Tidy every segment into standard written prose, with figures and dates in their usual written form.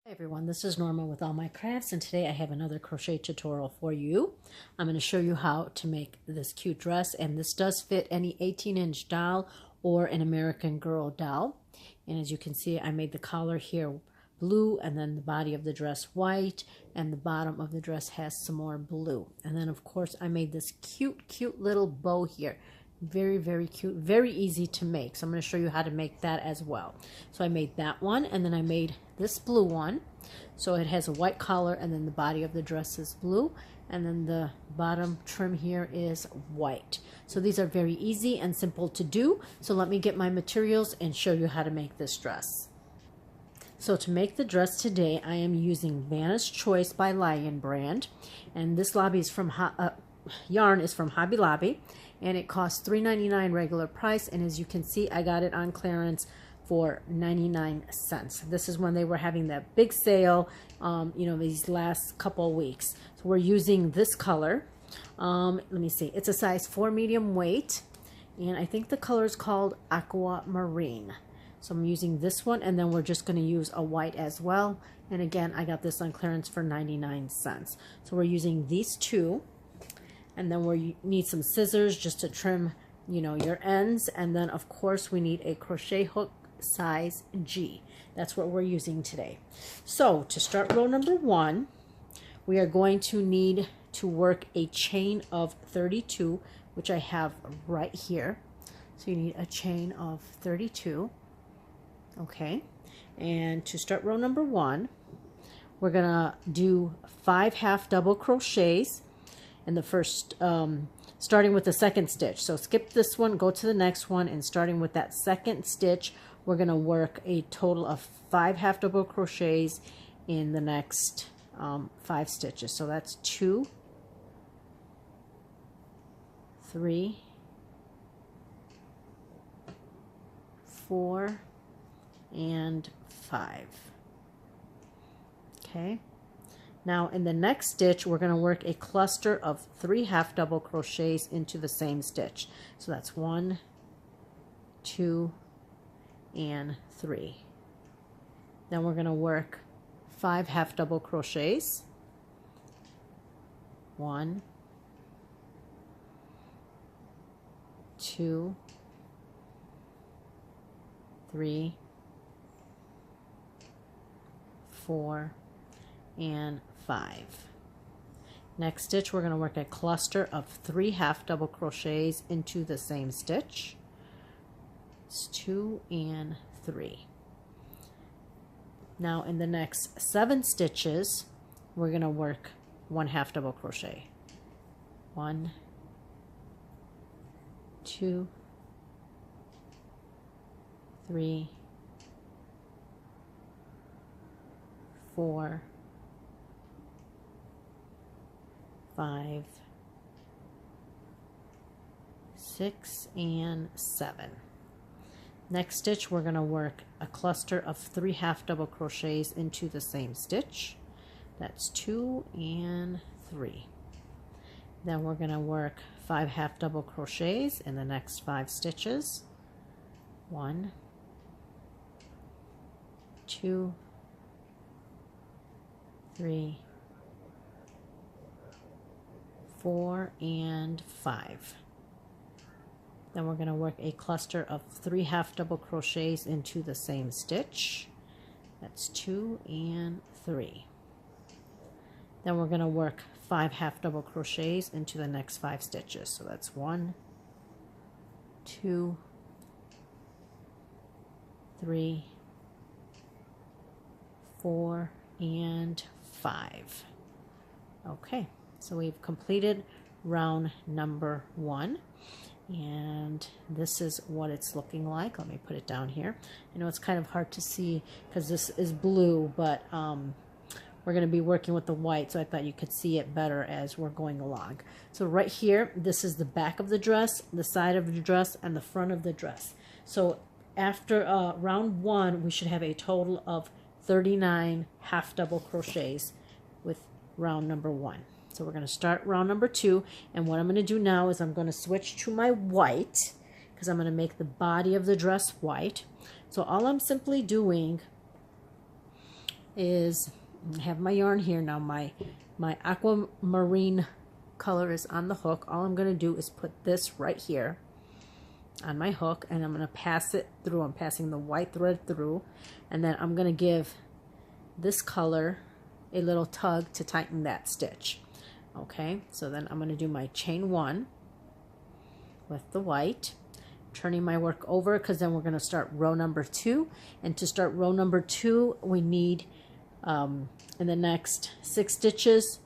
Hi everyone, this is Norma with All My Crafts, and today I have another crochet tutorial for you. I'm going to show you how to make this cute dress, and this does fit any 18-inch doll or an American Girl doll. And as you can see, I made the collar here blue, and then the body of the dress white, and the bottom of the dress has some more blue. And then of course I made this cute little bow here. Very cute, very easy to make. So I'm going to show you how to make that as well. So I made that one, and then I made this blue one. So it has a white collar, and then the body of the dress is blue, and then the bottom trim here is white. So these are very easy and simple to do. So let me get my materials and show you how to make this dress. So to make the dress today, I am using Vanna's Choice by Lion brand, and this yarn is from Hobby Lobby, and it costs $3.99 regular price, and as you can see, I got it on clearance for 99 cents. This is when they were having that big sale, these last couple weeks. So we're using this color. Let me see. It's a size 4 medium weight, and I think the color is called Aquamarine. So I'm using this one, and then we're just going to use a white as well. And again, I got this on clearance for 99 cents. So we're using these two. And then we need some scissors just to trim, your ends. And then, of course, we need a crochet hook size G. That's what we're using today. So to start row number 1, we are going to need to work a chain of 32, which I have right here. So you need a chain of 32. Okay. And to start row number 1, we're going to do 5 half double crochets in the first, starting with the second stitch. So skip this one, go to the next one, and starting with that second stitch, we're going to work a total of 5 half double crochets in the next 5 stitches. So that's 2, 3, 4, and 5. Okay. Now in the next stitch, we're going to work a cluster of 3 half double crochets into the same stitch. So that's 1, 2, and 3. Then we're going to work 5 half double crochets. 1, 2, 3, 4, and 5. Next stitch, we're going to work a cluster of 3 half double crochets into the same stitch. It's 2 and 3. Now in the next 7 stitches, we're going to work 1 half double crochet. 1, 2, 3, 4, 5, 6, and 7. Next stitch, we're going to work a cluster of 3 half double crochets into the same stitch. That's 2 and 3. Then we're going to work 5 half double crochets in the next 5 stitches. 1, 2, 3, 4, and 5. Then we're going to work a cluster of 3 half double crochets into the same stitch. That's 2 and 3. Then we're going to work 5 half double crochets into the next 5 stitches. So that's 1, 2, 3, 4, and 5. Okay, so we've completed round number 1, and this is what it's looking like. Let me put it down here. I know it's kind of hard to see because this is blue, but we're going to be working with the white, so I thought you could see it better as we're going along. So right here, this is the back of the dress, the side of the dress, and the front of the dress. So after round 1, we should have a total of 39 half double crochets with round number 1. So we're going to start round number 2, and what I'm going to do now is I'm going to switch to my white because I'm going to make the body of the dress white. So all I'm simply doing is, I have my yarn here now. My aquamarine color is on the hook. All I'm going to do is put this right here on my hook, and I'm going to pass it through. I'm passing the white thread through, and then I'm going to give this color a little tug to tighten that stitch. Okay, so then I'm going to do my chain 1 with the white, turning my work over, because then we're going to start row number 2. And to start row number 2, we need in the next 6 stitches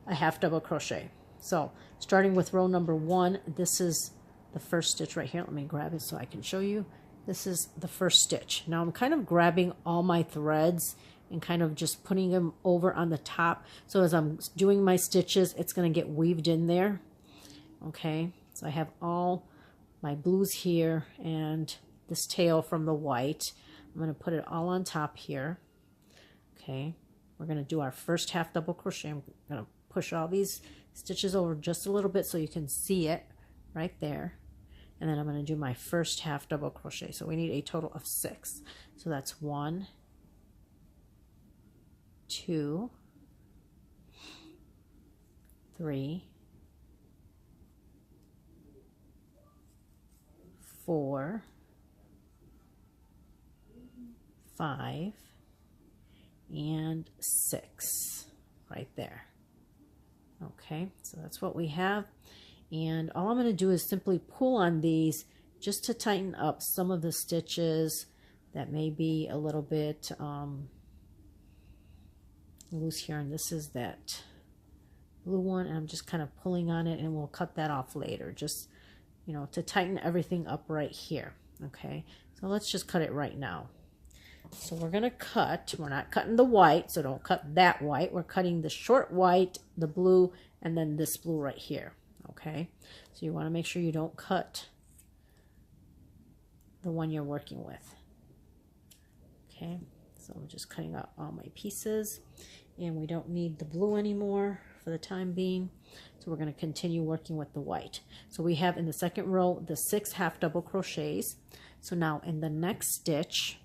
a half double crochet. So starting with row number 1, this is the first stitch right here. Let me grab it so I can show you. This is the first stitch. Now I'm kind of grabbing all my threads and kind of just putting them over on the top. So as I'm doing my stitches, it's going to get weaved in there. Okay, so I have all my blues here and this tail from the white. I'm going to put it all on top here. Okay, we're going to do our first half double crochet. I'm going to push all these stitches over just a little bit so you can see it right there. And then I'm going to do my first half double crochet. So we need a total of 6. So that's 1, 2, 3, 4, 5, and 6 right there. Okay, so that's what we have. And all I'm going to do is simply pull on these just to tighten up some of the stitches that may be a little bit loose here. And this is that blue one, and I'm just kind of pulling on it, and we'll cut that off later, just, you know, to tighten everything up right here. Okay, so let's just cut it right now. So we're going to cut, we're not cutting the white, so don't cut that white. We're cutting the short white, the blue, and then this blue right here. Okay, so you want to make sure you don't cut the one you're working with. Okay, so I'm just cutting out all my pieces, and we don't need the blue anymore for the time being. So we're going to continue working with the white. So we have in the second row the 6 half double crochets. So now in the next stitch,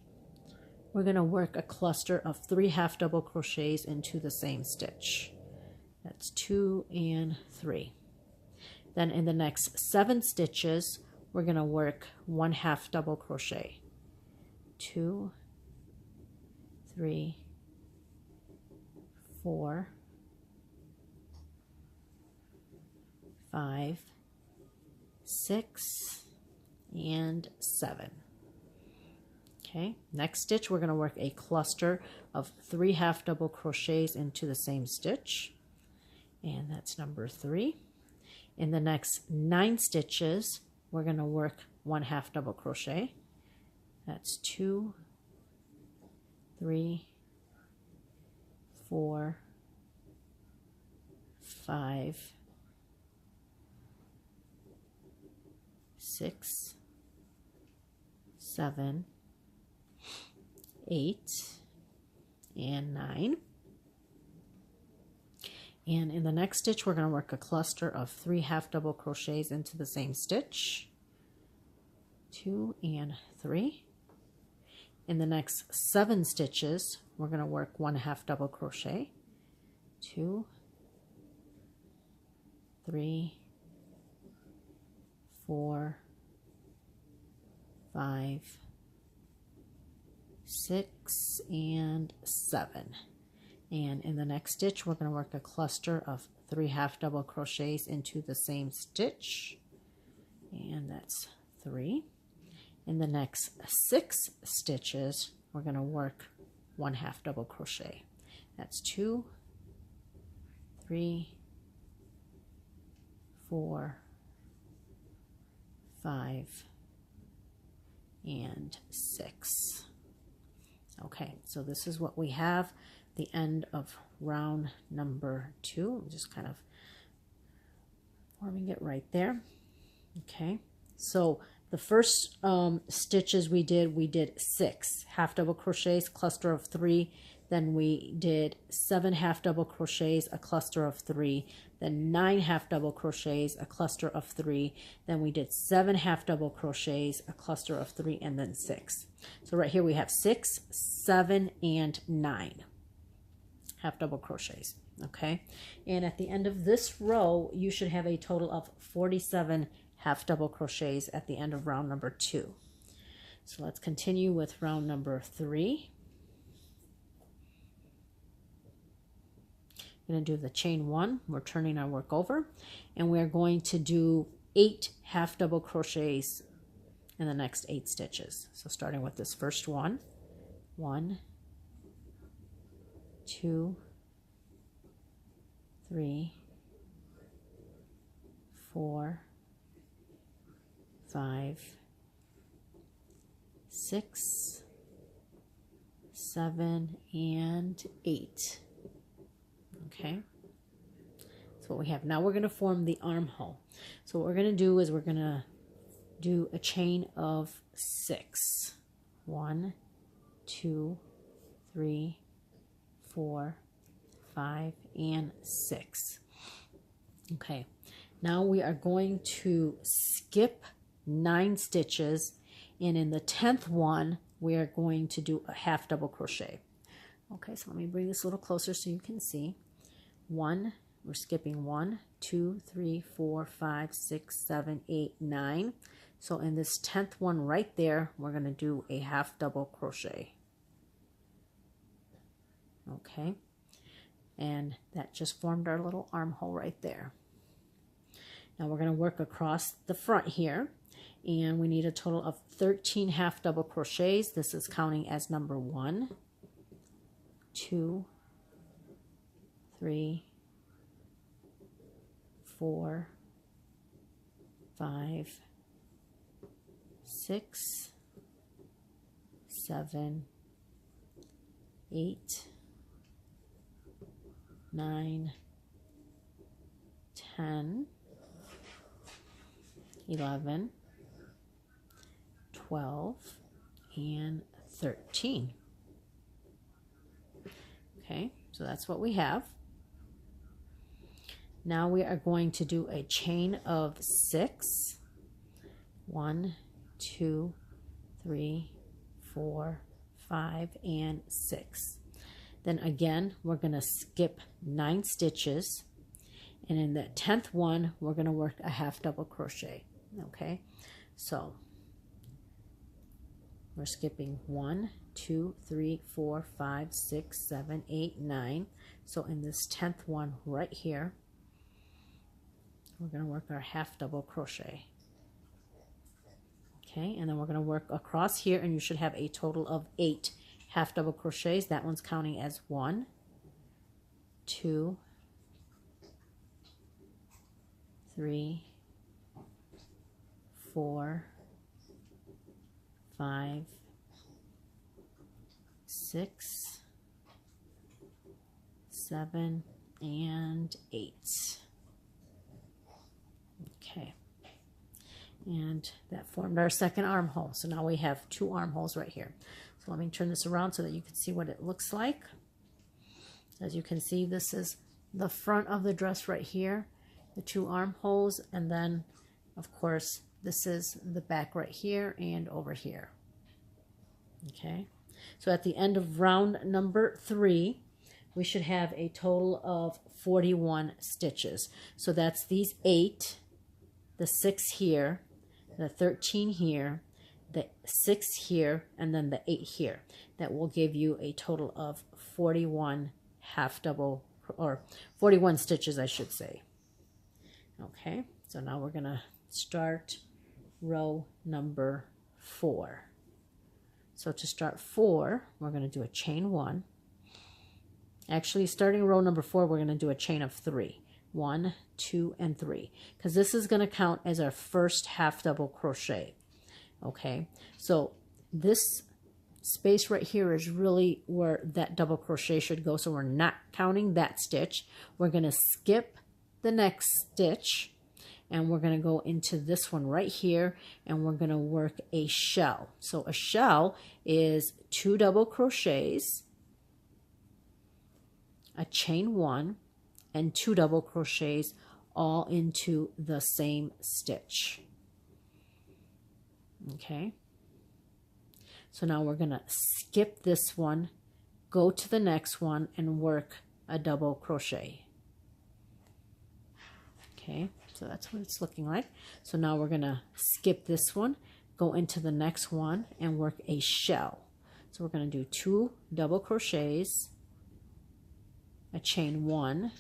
we're going to work a cluster of 3 half double crochets into the same stitch. That's 2 and 3. Then in the next 7 stitches, we're going to work 1 half double crochet. 2, 3, 4, 5, 6, and 7. Okay, next stitch we're going to work a cluster of 3 half double crochets into the same stitch, and that's number 3. In the next 9 stitches, we're going to work 1 half double crochet. That's 2, 3, 4, 5, 6, 7, 8, and 9. And in the next stitch, we're going to work a cluster of 3 half double crochets into the same stitch. 2 and 3. In the next 7 stitches, we're going to work 1 half double crochet. 2, 3, 4, 5, 6, and 7. And in the next stitch, we're going to work a cluster of 3 half double crochets into the same stitch, and that's 3. In the next 6 stitches, we're going to work 1 half double crochet. That's 2, 3, 4, 5, and 6. Okay, so this is what we have, the end of round number 2. I'm just kind of forming it right there. Okay, so the first stitches we did 6 half double crochets, cluster of 3. Then we did 7 half double crochets, a cluster of 3. Then 9 half double crochets, a cluster of 3. Then we did 7 half double crochets, a cluster of 3, and then 6. So right here we have 6, 7, and 9. half double crochets. Okay, and at the end of this row you should have a total of 47 half double crochets at the end of round number 2. So let's continue with round number 3. I'm going to do the chain 1. We're turning our work over, and we're going to do 8 half double crochets in the next 8 stitches. So starting with this first one, 1, 2, 3, 4, 5, 6, 7, and 8. Okay, that's what we have. Now we're going to form the armhole. So what we're going to do is we're going to do a chain of 6. 1, 2, 3, 4, 5, and 6. Okay, now we are going to skip 9 stitches, and in the 10th one we are going to do a half double crochet. Okay, so let me bring this a little closer so you can see. 1, we're skipping 1, 2, 3, 4, 5, 6, 7, 8, 9. So in this 10th one right there, we're going to do a half double crochet. Okay, and that just formed our little armhole right there. Now we're going to work across the front here, and we need a total of 13 half double crochets. This is counting as number 1, 2, 3, 4, 5, 6, 7, 8, 9, 10, 11, 12, and 13. Okay, so that's what we have. Now we are going to do a chain of 6. 1, 2, 3, 4, 5, and 6. Then again, we're going to skip 9 stitches, and in the 10th one, we're going to work a half double crochet. Okay, so we're skipping 1, 2, 3, 4, 5, 6, 7, 8, 9. So in this 10th one right here, we're going to work our half double crochet. Okay, and then we're going to work across here, and you should have a total of 8 half double crochets. That one's counting as 1, 2, 3, 4, 5, 6, 7, and 8. Okay, and that formed our second armhole. So now we have 2 armholes right here. So let me turn this around so that you can see what it looks like. As you can see, this is the front of the dress right here, the 2 armholes, and then of course this is the back right here and over here. Okay, so at the end of round number 3, we should have a total of 41 stitches. So that's these 8, the 6 here, the 13 here, the 6 here, and then the 8 here. That will give you a total of 41 half double, or 41 stitches, I should say. Okay, so now we're going to start row number 4. So to start 4, we're going to do a chain 1. Actually, starting row number 4, we're going to do a chain of 3. 1, 2, and 3, because this is going to count as our first half double crochet. Okay, so this space right here is really where that double crochet should go, so we're not counting that stitch. We're going to skip the next stitch, and we're going to go into this one right here, and we're going to work a shell. So a shell is 2 double crochets, a chain 1, and 2 double crochets all into the same stitch. Okay, so now we're going to skip this one, go to the next one, and work a double crochet. Okay, so that's what it's looking like. So now we're gonna skip this one, go into the next one and work a shell. So we're gonna do 2 double crochets, a chain 1,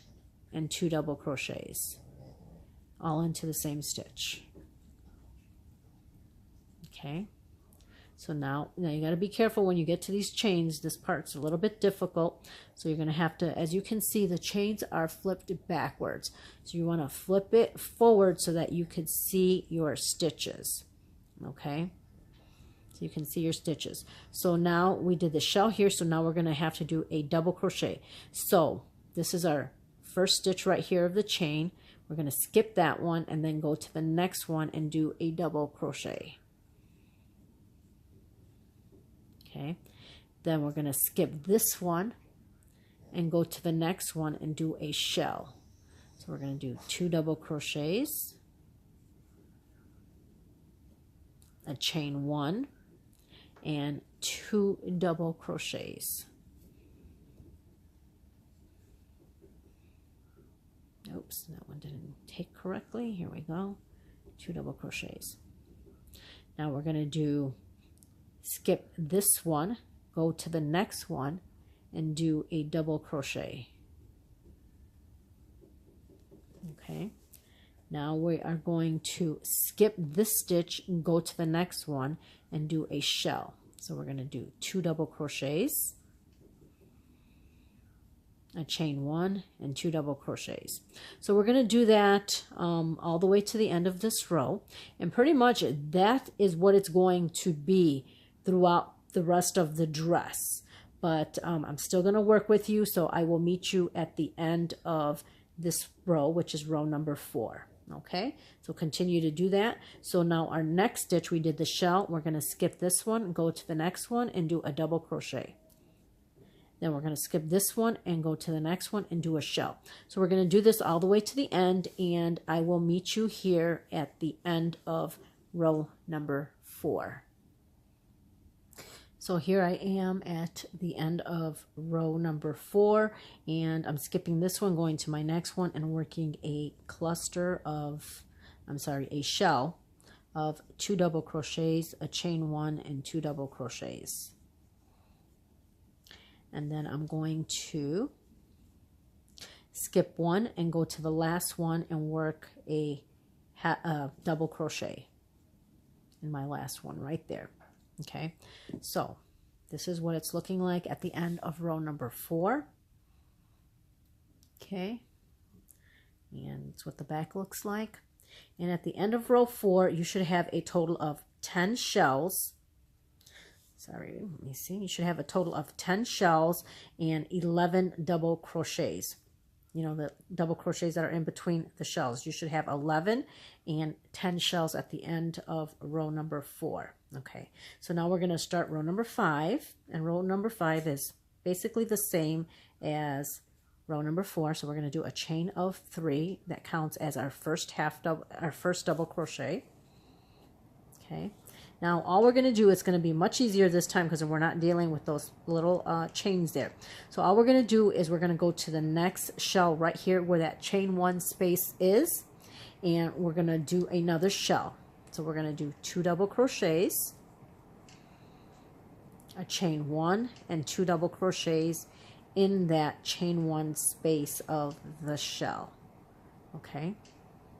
and 2 double crochets, all into the same stitch. Okay, so now you got to be careful when you get to these chains. This part's a little bit difficult, so you're going to have to, as you can see, the chains are flipped backwards. So you want to flip it forward so that you can see your stitches. Okay, so you can see your stitches. So now we did the shell here, so now we're going to have to do a double crochet. So this is our first stitch right here of the chain. We're going to skip that one and then go to the next one and do a double crochet. Okay, then we're going to skip this one and go to the next one and do a shell. So we're going to do 2 double crochets, a chain 1, and 2 double crochets. Oops, that one didn't take correctly. Here we go. 2 double crochets. Now we're going to skip this one, go to the next one, and do a double crochet. Okay, now we are going to skip this stitch and go to the next one and do a shell. So we're going to do 2 double crochets, a chain 1, and 2 double crochets. So we're going to do that all the way to the end of this row, and pretty much that is what it's going to be throughout the rest of the dress. But I'm still going to work with you, so I will meet you at the end of this row, which is row number 4. Okay, so continue to do that. So now our next stitch, we did the shell. We're going to skip this one, go to the next one, and do a double crochet. Then we're going to skip this one and go to the next one and do a shell. So we're going to do this all the way to the end, and I will meet you here at the end of row number 4. So here I am at the end of row number 4, and I'm skipping this one, going to my next one, and working a a shell of 2 double crochets, a chain 1, and 2 double crochets. And then I'm going to skip one and go to the last one and work a double crochet in my last one right there. Okay, so this is what it's looking like at the end of row number 4. Okay, and it's what the back looks like. And at the end of row 4, you should have a total of 10 shells. Sorry, let me see. You should have a total of 10 shells and 11 double crochets. You know, the double crochets that are in between the shells. You should have 11 and 10 shells at the end of row number 4. Okay, so now we're going to start row number 5. And row number 5 is basically the same as row number 4. So we're going to do a chain of 3 that counts as our first double crochet. Okay. Now, all we're going to do is going to be much easier this time because we're not dealing with those little chains there. So all we're going to do is we're going to go to the next shell right here where that chain 1 space is, and we're going to do another shell. So we're going to do 2 double crochets, a chain 1, and 2 double crochets in that chain 1 space of the shell. Okay.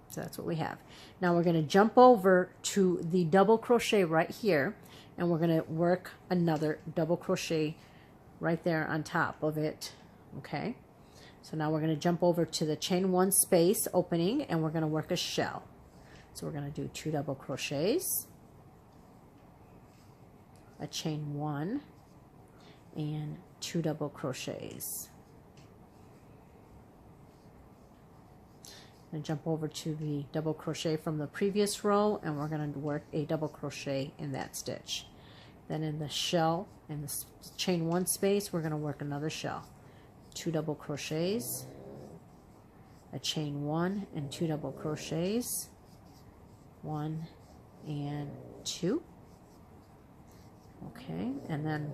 So that's what we have. Now we're going to jump over to the double crochet right here, and we're going to work another double crochet right there on top of it. Okay, so now we're going to jump over to the chain 1 space opening, and we're going to work a shell. So we're going to do 2 double crochets, a chain 1, and 2 double crochets. And jump over to the double crochet from the previous row, and we're going to work a double crochet in that stitch. Then in the shell, in the chain 1 space, we're going to work another shell. 2 double crochets, a chain 1, and 2 double crochets, 1 and 2. Okay, and then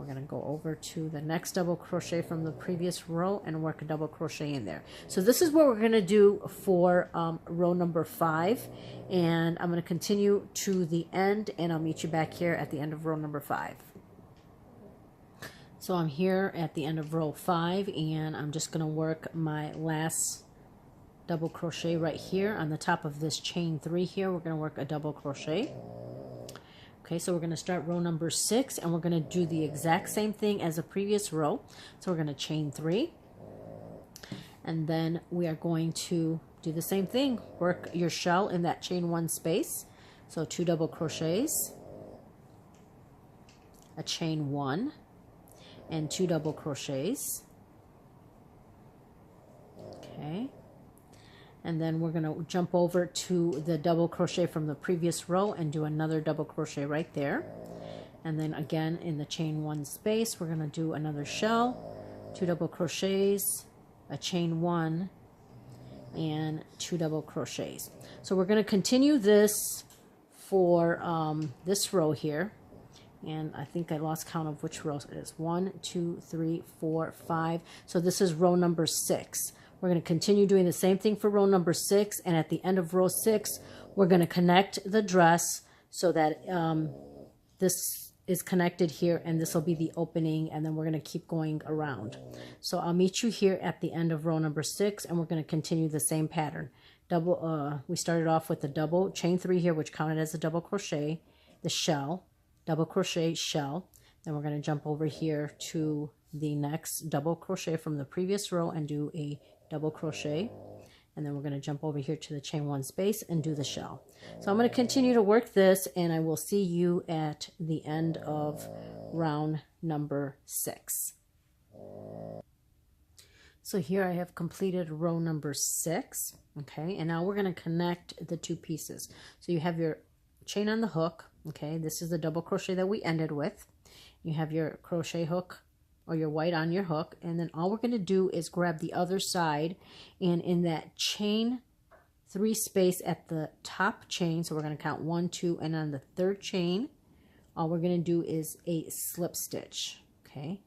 we're going to go over to the next double crochet from the previous row and work a double crochet in there. So this is what we're going to do for row number 5, and I'm going to continue to the end, and I'll meet you back here at the end of row number 5. So I'm here at the end of row 5, and I'm just going to work my last double crochet right here on the top of this chain 3 here. We're going to work a double crochet. Okay, so we're going to start row number 6, and we're going to do the exact same thing as the previous row. So we're going to chain 3, and then we are going to do the same thing. Work your shell in that chain 1 space. So 2 double crochets, a chain 1, and 2 double crochets. Okay, and then we're going to jump over to the double crochet from the previous row and do another double crochet right there. And then again in the chain 1 space, we're going to do another shell, 2 double crochets, a chain 1, and 2 double crochets. So we're going to continue this for this row here. And I think I lost count of which row it is. 1, 2, 3, 4, 5. So this is row number 6. We're going to continue doing the same thing for row number 6. And at the end of row 6, we're going to connect the dress so that this is connected here. And this will be the opening. And then we're going to keep going around. So I'll meet you here at the end of row number 6. And we're going to continue the same pattern. We started off with the double chain 3 here, which counted as a double crochet, the shell, double crochet, shell. Then we're going to jump over here to the next double crochet from the previous row and do a double crochet. And then we're going to jump over here to the chain 1 space and do the shell. So I'm going to continue to work this, and I will see you at the end of round number 6. So here I have completed row number 6. Okay, and now we're going to connect the 2 pieces. So you have your chain on the hook. Okay, this is the double crochet that we ended with. You have your crochet hook or your white on your hook, and then all we're going to do is grab the other side, and in that chain 3 space at the top chain, so we're going to count 1, 2, and on the 3rd chain, all we're going to do is a slip stitch. Okay,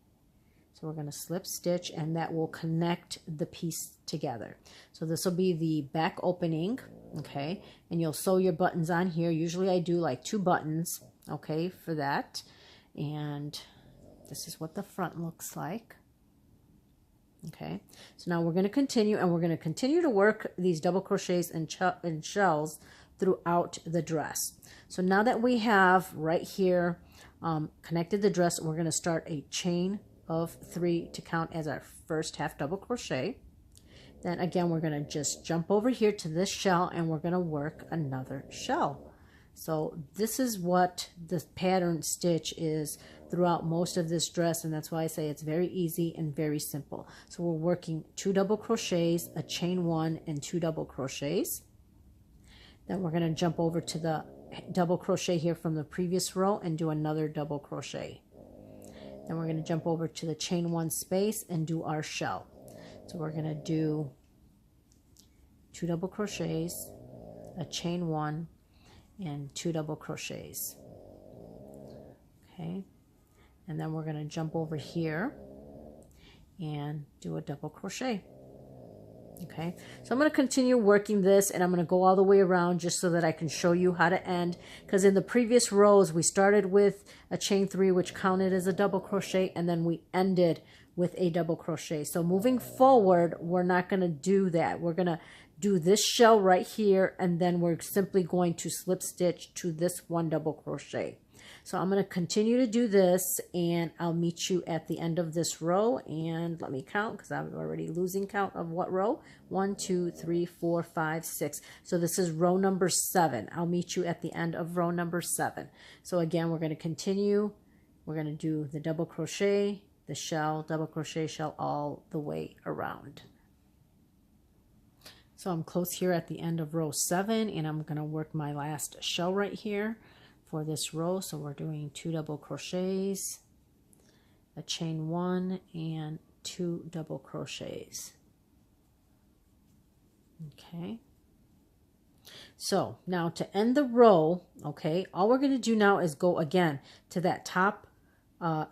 so we're going to slip stitch, and that will connect the piece together. So this will be the back opening. Okay, and you'll sew your buttons on here. Usually I do like 2 buttons, okay, for that. And this is what the front looks like. Okay, so now we're going to continue, and we're going to continue to work these double crochets and shells throughout the dress. So now that we have right here connected the dress, we're going to start a chain of 3 to count as our first half double crochet. Then again, we're going to just jump over here to this shell, and we're going to work another shell. So this is what the pattern stitch is throughout most of this dress, and that's why I say it's very easy and very simple. So we're working 2 double crochets, a chain 1, and 2 double crochets. Then we're going to jump over to the double crochet here from the previous row and do another double crochet. Then we're going to jump over to the chain 1 space and do our shell. So we're going to do 2 double crochets, a chain 1, and 2 double crochets. Okay, and then we're going to jump over here and do a double crochet. Okay, so I'm going to continue working this, and I'm going to go all the way around just so that I can show you how to end, because in the previous rows we started with a chain 3, which counted as a double crochet, and then we ended with a double crochet. So moving forward, we're not going to do that. We're going to do this shell right here, and then we're simply going to slip stitch to this 1 double crochet. So I'm going to continue to do this, and I'll meet you at the end of this row. And let me count, because I'm already losing count of what row. 1, 2, 3, 4, 5, 6. So this is row number 7. I'll meet you at the end of row number 7. So again, we're going to continue. We're going to do the double crochet, the shell, double crochet, shell, all the way around. So I'm close here at the end of row 7, and I'm going to work my last shell right here for this row. So we're doing 2 double crochets, a chain 1, and 2 double crochets. Okay, so now to end the row, okay, all we're going to do now is go again to that top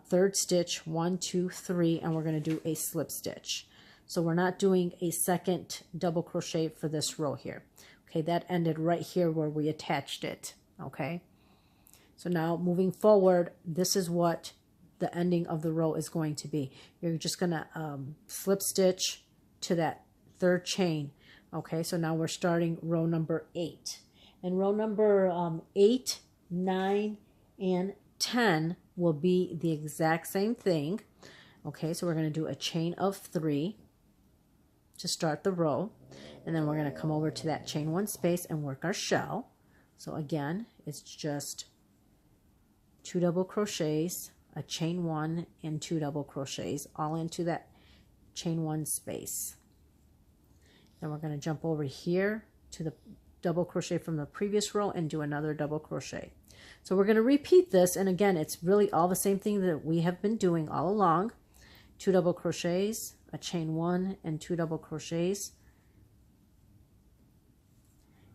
third stitch, 1, 2, 3, and we're going to do a slip stitch. So we're not doing a second double crochet for this row here. Okay, that ended right here where we attached it. Okay, so now moving forward, this is what the ending of the row is going to be. You're just going to slip stitch to that third chain. Okay, so now we're starting row number 8. And row number 8, 9, and 10 will be the exact same thing. Okay, so we're going to do a chain of 3 to start the row. And then we're going to come over to that chain 1 space and work our shell. So again, it's just 2 double crochets, a chain 1, and 2 double crochets all into that chain 1 space. Then we're going to jump over here to the double crochet from the previous row and do another double crochet. So we're going to repeat this, and again, it's really all the same thing that we have been doing all along. 2 double crochets, a chain 1, and 2 double crochets.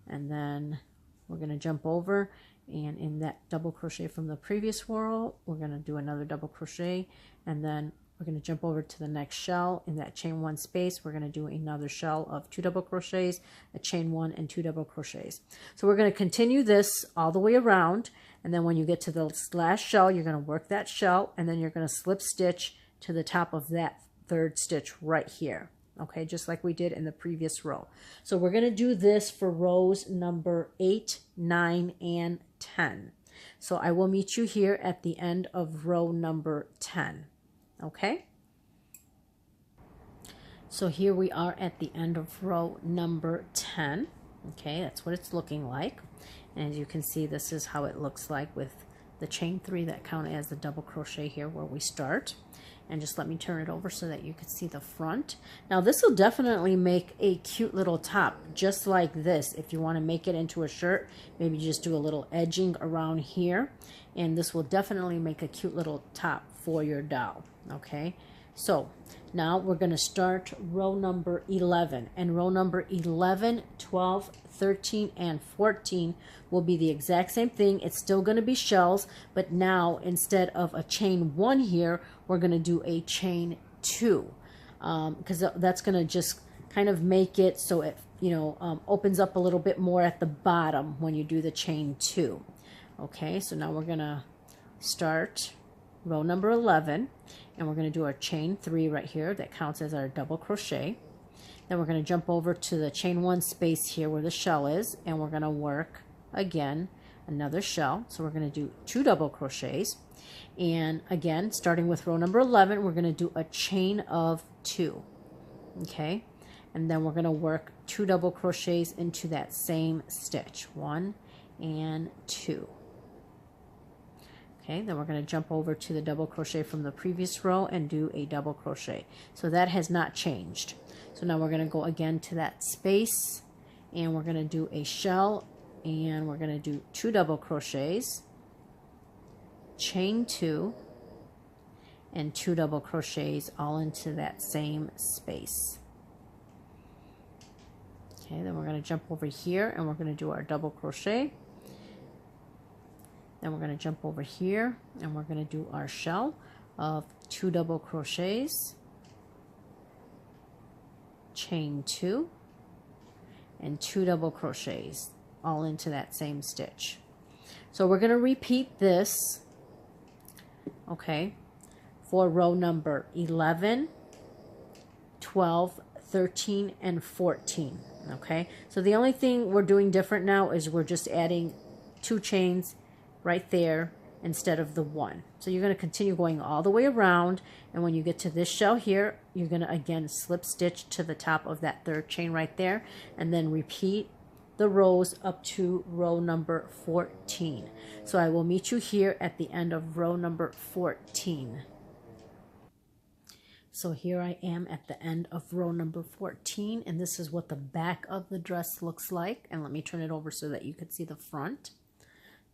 And then we're going to jump over, and in that double crochet from the previous row, we're going to do another double crochet, and then we're going to jump over to the next shell. In that chain 1 space, we're going to do another shell of 2 double crochets, a chain 1, and 2 double crochets. So we're going to continue this all the way around, and then when you get to the last shell, you're going to work that shell, and then you're going to slip stitch to the top of that third stitch right here. Okay, just like we did in the previous row. So we're going to do this for rows number 8, 9, and 10. So I will meet you here at the end of row number 10. Okay, so here we are at the end of row number 10. Okay, that's what it's looking like. And as you can see, this is how it looks like with the chain 3 that count as the double crochet here where we start. And just let me turn it over so that you can see the front. Now this will definitely make a cute little top just like this. If you want to make it into a shirt, maybe just do a little edging around here, and this will definitely make a cute little top for your doll. Okay, so now we're going to start row number 11, and row number 11, 12, 13, and 14 will be the exact same thing. It's still going to be shells, but now instead of a chain 1 here, we're going to do a chain 2, because that's going to just kind of make it so it opens up a little bit more at the bottom when you do the chain 2. Okay, so now we're going to start row number 11, and we're going to do our chain 3 right here that counts as our double crochet. Then we're going to jump over to the chain 1 space here where the shell is, and we're going to work again another shell. So we're going to do 2 double crochets, and again starting with row number 11, we're going to do a chain of 2. Okay, and then we're going to work 2 double crochets into that same stitch, 1 and 2. Okay, then we're going to jump over to the double crochet from the previous row and do a double crochet. So that has not changed. So now we're going to go again to that space, and we're going to do a shell, and we're going to do 2 double crochets, chain 2, and 2 double crochets all into that same space. Okay, then we're going to jump over here, and we're going to do our double crochet. Then we're going to jump over here, and we're going to do our shell of 2 double crochets, chain 2, and 2 double crochets all into that same stitch. So we're going to repeat this, okay, for row number 11, 12, 13, and 14. Okay, so the only thing we're doing different now is we're just adding 2 chains right there instead of the 1. So you're going to continue going all the way around, and when you get to this shell here, you're going to again slip stitch to the top of that 3rd chain right there, and then repeat the rows up to row number 14. So I will meet you here at the end of row number 14. So here I am at the end of row number 14, and this is what the back of the dress looks like. And let me turn it over so that you can see the front.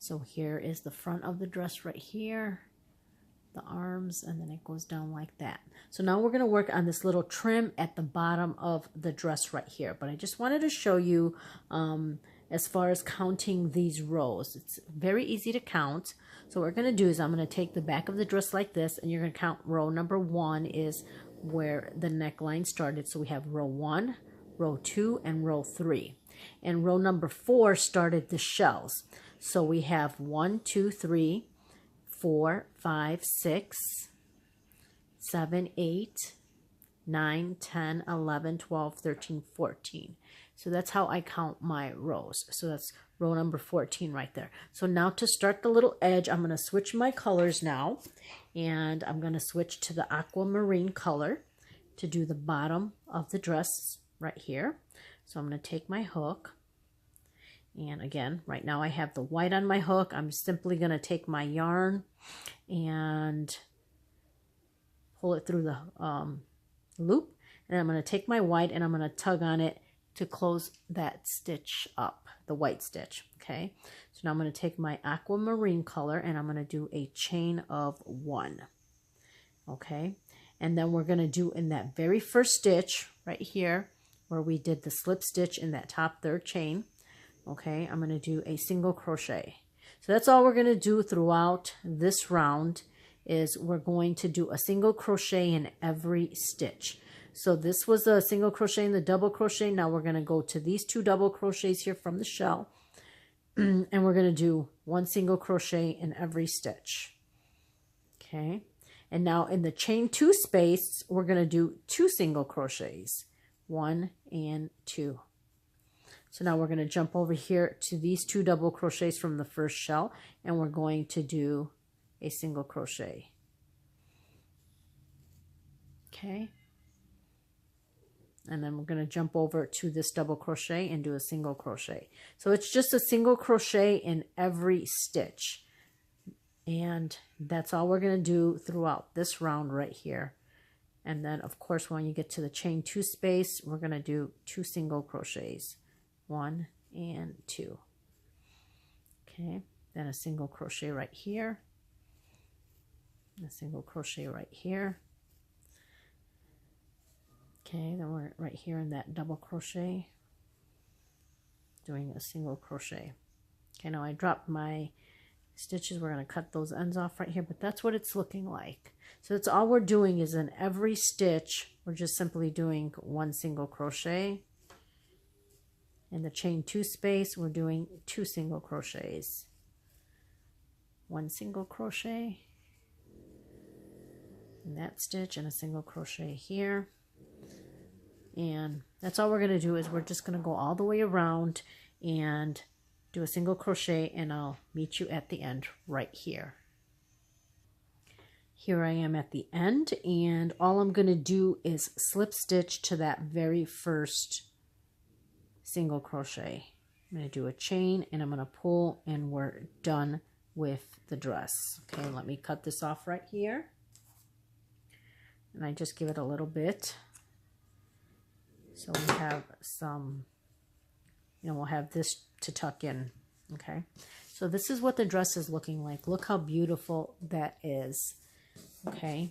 So here is the front of the dress right here, the arms, and then it goes down like that. So now we're going to work on this little trim at the bottom of the dress right here. But I just wanted to show you as far as counting these rows. It's very easy to count. So what we're going to do is I'm going to take the back of the dress like this, and you're going to count row number 1 is where the neckline started. So we have row 1, row 2, and row 3. And row number 4 started the shells. So we have 1, 2, 3, 4, 5, 6, 7, 8, 9, 10, 11, 12, 13, 14. So that's how I count my rows. So that's row number 14 right there. So now to start the little edge, I'm going to switch my colors now. And I'm going to switch to the aquamarine color to do the bottom of the dress right here. So I'm going to take my hook. And again, right now I have the white on my hook. I'm simply going to take my yarn and pull it through the loop. And I'm going to take my white and I'm going to tug on it to close that stitch up, the white stitch. Okay, so now I'm going to take my aquamarine color and I'm going to do a chain of 1. Okay, and then we're going to do in that very first stitch right here where we did the slip stitch in that top 3rd chain. Okay, I'm going to do a single crochet. So that's all we're going to do throughout this round, is we're going to do a single crochet in every stitch. So this was a single crochet in the double crochet. Now we're going to go to these 2 double crochets here from the shell. And we're going to do 1 single crochet in every stitch. Okay. And now in the chain 2 space, we're going to do 2 single crochets. 1 and 2. So now we're going to jump over here to these 2 double crochets from the first shell. And we're going to do a single crochet. Okay. And then we're going to jump over to this double crochet and do a single crochet. So it's just a single crochet in every stitch. And that's all we're going to do throughout this round right here. And then of course when you get to the chain 2 space, we're going to do 2 single crochets. 1 and 2. Okay, then a single crochet right here. A single crochet right here. Okay, then we're right here in that double crochet, doing a single crochet. Okay, now I dropped my stitches. We're going to cut those ends off right here, but that's what it's looking like. So that's all we're doing, is in every stitch, we're just simply doing 1 single crochet. In the chain 2 space, we're doing 2 single crochets. 1 single crochet in that stitch and a single crochet here. And that's all we're going to do, is we're just going to go all the way around and do a single crochet, and I'll meet you at the end right here. Here I am at the end, and all I'm going to do is slip stitch to that very first single crochet. I'm going to do a chain and I'm going to pull, and we're done with the dress. Okay, let me cut this off right here. And I just give it a little bit. So we have some, we'll have this to tuck in. Okay, so this is what the dress is looking like. Look how beautiful that is. Okay,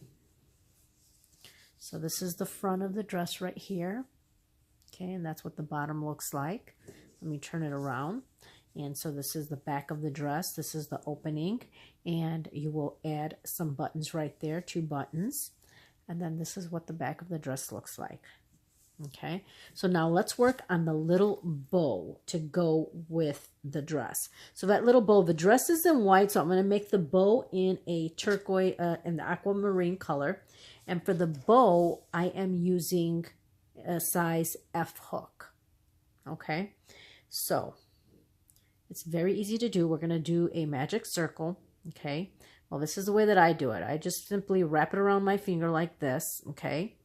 so this is the front of the dress right here. Okay, and that's what the bottom looks like. Let me turn it around. And so this is the back of the dress. This is the opening, and you will add some buttons right there, 2 buttons. And then this is what the back of the dress looks like. Okay, so now let's work on the little bow to go with the dress. So that little bow, the dress is in white, so I'm going to make the bow in a turquoise, in the aquamarine color. And for the bow, I am using a size F hook. Okay, so it's very easy to do. We're going to do a magic circle. Okay, well, this is the way that I do it. I just simply wrap it around my finger like this. Okay,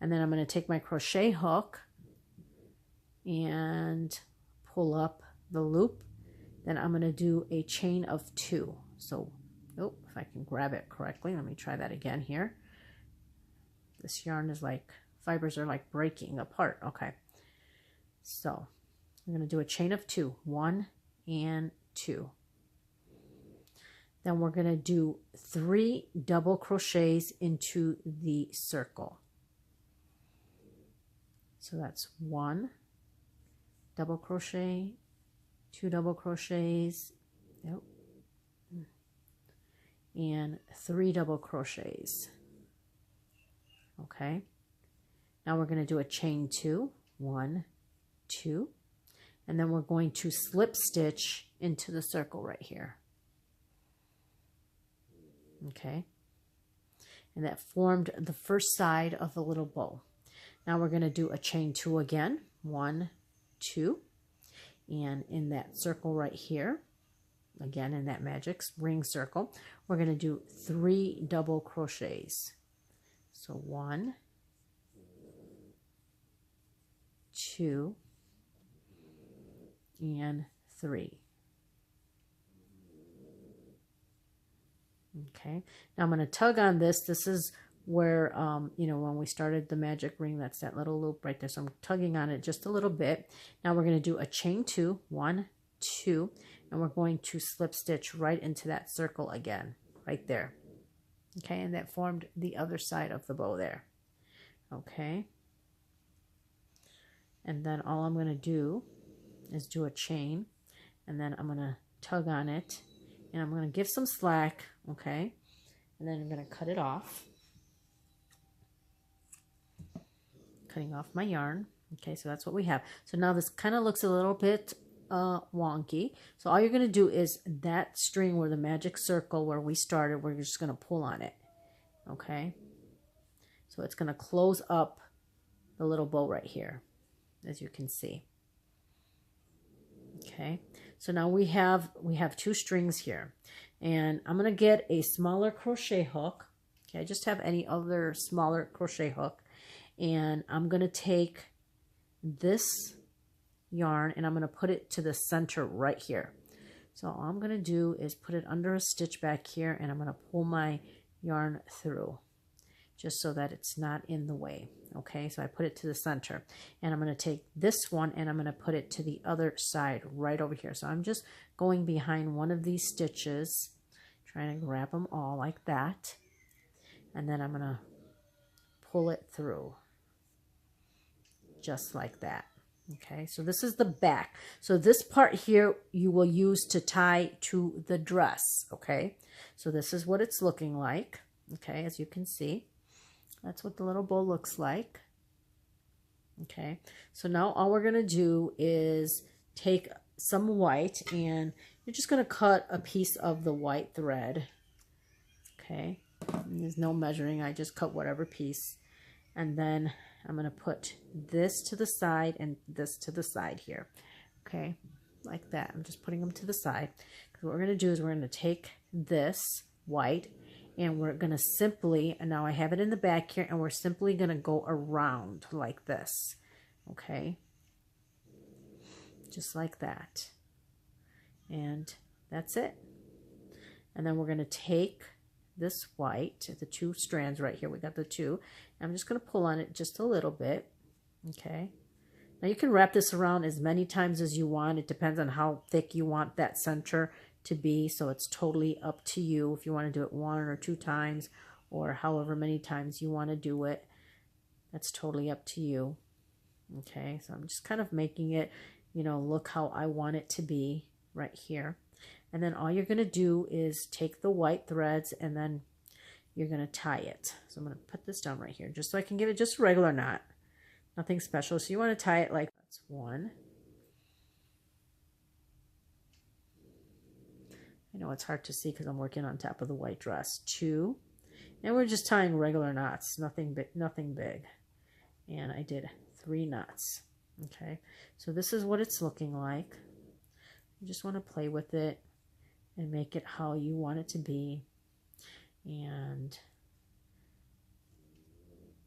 and then I'm going to take my crochet hook and pull up the loop. Then I'm going to do a chain of 2. So, oh, if I can grab it correctly, let me try that again here. This yarn is like, fibers are like breaking apart. Okay, so I'm going to do a chain of 2, 1 and 2. Then we're going to do 3 double crochets into the circle. So that's 1 double crochet, 2 double crochets, and 3 double crochets. Okay, now we're going to do a chain 2, 1, 2, and then we're going to slip stitch into the circle right here. Okay, and that formed the first side of the little bow. Now we're going to do a chain 2 again, 1, 2, and in that circle right here, again in that magic ring circle, we're going to do 3 double crochets. So 1, 2, and 3. Okay, now I'm going to tug on this. This is where, you know, when we started the magic ring, that's that little loop right there. So I'm tugging on it just a little bit. Now we're going to do a chain 2, 1, 2, and we're going to slip stitch right into that circle again, right there. Okay, and that formed the other side of the bow there. Okay, and then all I'm going to do is do a chain, and then I'm going to tug on it, and I'm going to give some slack, okay, and then I'm going to cut it off, cutting off my yarn. Okay, so that's what we have. So now this kind of looks a little bit wonky. So all you're going to do is that string where the magic circle where we started, we're just going to pull on it. Okay, so it's going to close up the little bow right here, as you can see. Okay, so now we have 2 strings here, and I'm going to get a smaller crochet hook. Okay, I just have any other smaller crochet hook, and I'm going to take this yarn and I'm going to put it to the center right here. So all I'm going to do is put it under a stitch back here, and I'm going to pull my yarn through just so that it's not in the way. Okay, so I put it to the center, and I'm going to take this one and I'm going to put it to the other side right over here. So I'm just going behind one of these stitches, trying to grab them all like that, and then I'm going to pull it through just like that. Okay, so this is the back. So this part here you will use to tie to the dress. Okay, so this is what it's looking like. Okay, as you can see, that's what the little bow looks like. Okay, so now all we're going to do is take some white, and you're just going to cut a piece of the white thread. Okay, and there's no measuring, I just cut whatever piece, and then I'm going to put this to the side and this to the side here. Okay, like that. I'm just putting them to the side, because what we're going to do is we're going to take this white, and we're going to simply, and now I have it in the back here, and we're simply going to go around like this. Okay, just like that, and that's it. And then we're going to take this white, the 2 strands right here, we got the 2, I'm just going to pull on it just a little bit. Okay, now you can wrap this around as many times as you want. It depends on how thick you want that center to be, so it's totally up to you if you want to do it 1 or 2 times, or however many times you want to do it. That's totally up to you. Okay, so I'm just kind of making it, you know, look how I want it to be right here. And then all you're going to do is take the white threads, and then you're going to tie it. So I'm going to put this down right here just so I can give it just a regular knot. Nothing special. So you want to tie it like that's 1. I know it's hard to see because I'm working on top of the white dress. 2. And we're just tying regular knots. Nothing big. And I did 3 knots. Okay. So this is what it's looking like. You just want to play with it and make it how you want it to be. And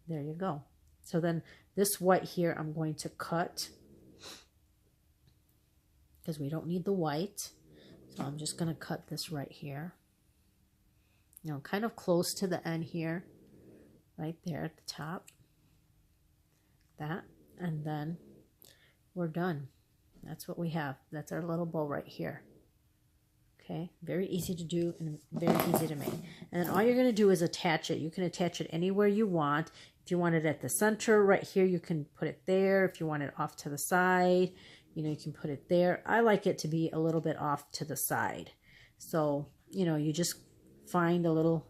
there you go. So then this white here I'm going to cut, because we don't need the white. So I'm just going to cut this right here. You know, kind of close to the end here, right there at the top. That, and then we're done. That's what we have. That's our little bow right here. Okay, very easy to do and very easy to make. And then all you're going to do is attach it. You can attach it anywhere you want. If you want it at the center right here, you can put it there. If you want it off to the side, you know, you can put it there. I like it to be a little bit off to the side. So, you know, you just find a little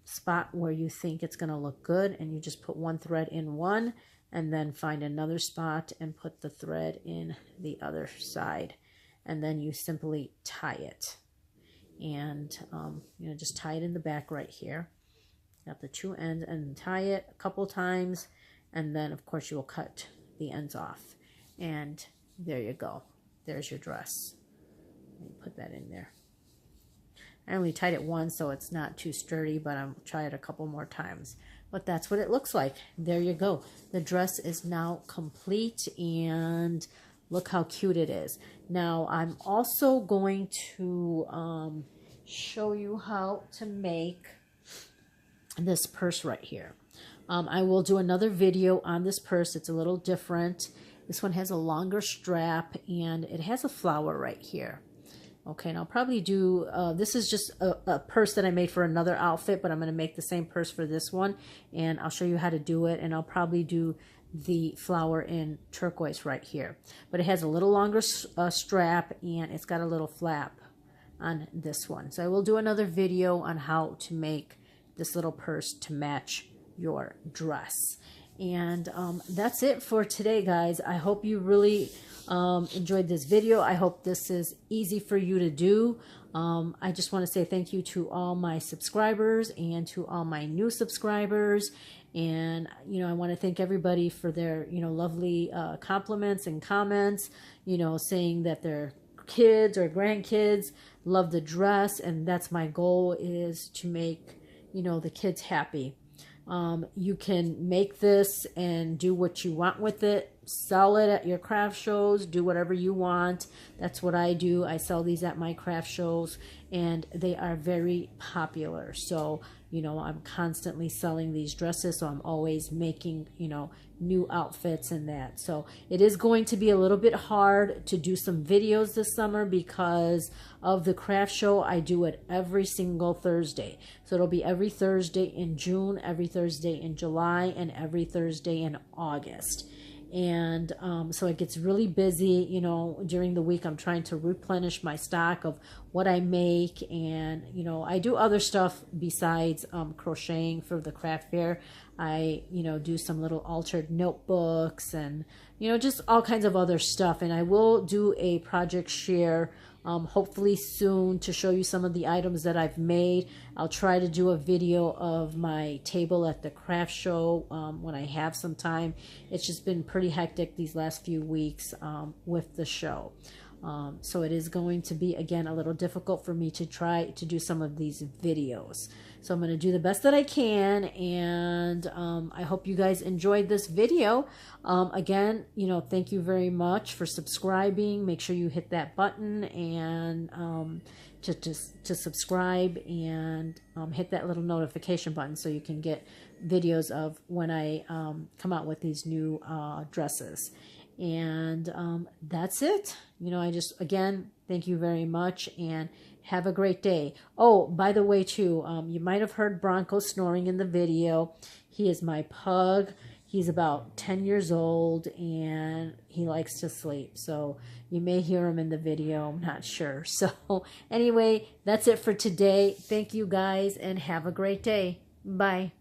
spot where you think it's going to look good, and you just put one thread in one, and then find another spot and put the thread in the other side, and then you simply tie it. And just tie it in the back right here. Got the two ends, and tie it a couple times, and then of course you will cut the ends off, and there you go. There's your dress. Put that in there. I only tied it once, so it's not too sturdy, but I'll try it a couple more times. But that's what it looks like. There you go. The dress is now complete, and look how cute it is. Now, I'm also going to show you how to make this purse right here. I will do another video on this purse. It's a little different. This one has a longer strap, and it has a flower right here. Okay, and I'll probably do, this is just a purse that I made for another outfit, but I'm going to make the same purse for this one, and I'll show you how to do it, and I'll probably do the flower in turquoise right here. But it has a little longer strap, and it's got a little flap on this one. So I will do another video on how to make this little purse to match your dress. And that's it for today, guys. I hope you really enjoyed this video. I hope this is easy for you to do. I just want to say thank you to all my subscribers and to all my new subscribers. And, I want to thank everybody for their, lovely compliments and comments, saying that their kids or grandkids love the dress. And that's my goal, is to make, the kids happy. You can make this and do what you want with it. Sell it at your craft shows. Do whatever you want. That's what I do. I sell these at my craft shows, and they are very popular. So, I'm constantly selling these dresses, so I'm always making, new outfits and that. So it is going to be a little bit hard to do some videos this summer because of the craft show. I do it every single Thursday. So it'll be every Thursday in June, every Thursday in July, and every Thursday in August. And so it gets really busy, during the week. I'm trying to replenish my stock of what I make. And, I do other stuff besides crocheting for the craft fair. I, do some little altered notebooks and, just all kinds of other stuff. And I will do a project share hopefully soon to show you some of the items that I've made. I'll try to do a video of my table at the craft show when I have some time. It's just been pretty hectic these last few weeks with the show. So it is going to be, again, a little difficult for me to try to do some of these videos. So I'm going to do the best that I can, and I hope you guys enjoyed this video. Again, thank you very much for subscribing. Make sure you hit that button and to subscribe, and hit that little notification button so you can get videos of when I come out with these new dresses. And that's it. Again, thank you very much, and have a great day. Oh, by the way, too, you might have heard Bronco snoring in the video. He is my pug. He's about 10 years old, and he likes to sleep. So you may hear him in the video. I'm not sure. So anyway, that's it for today. Thank you, guys, and have a great day. Bye.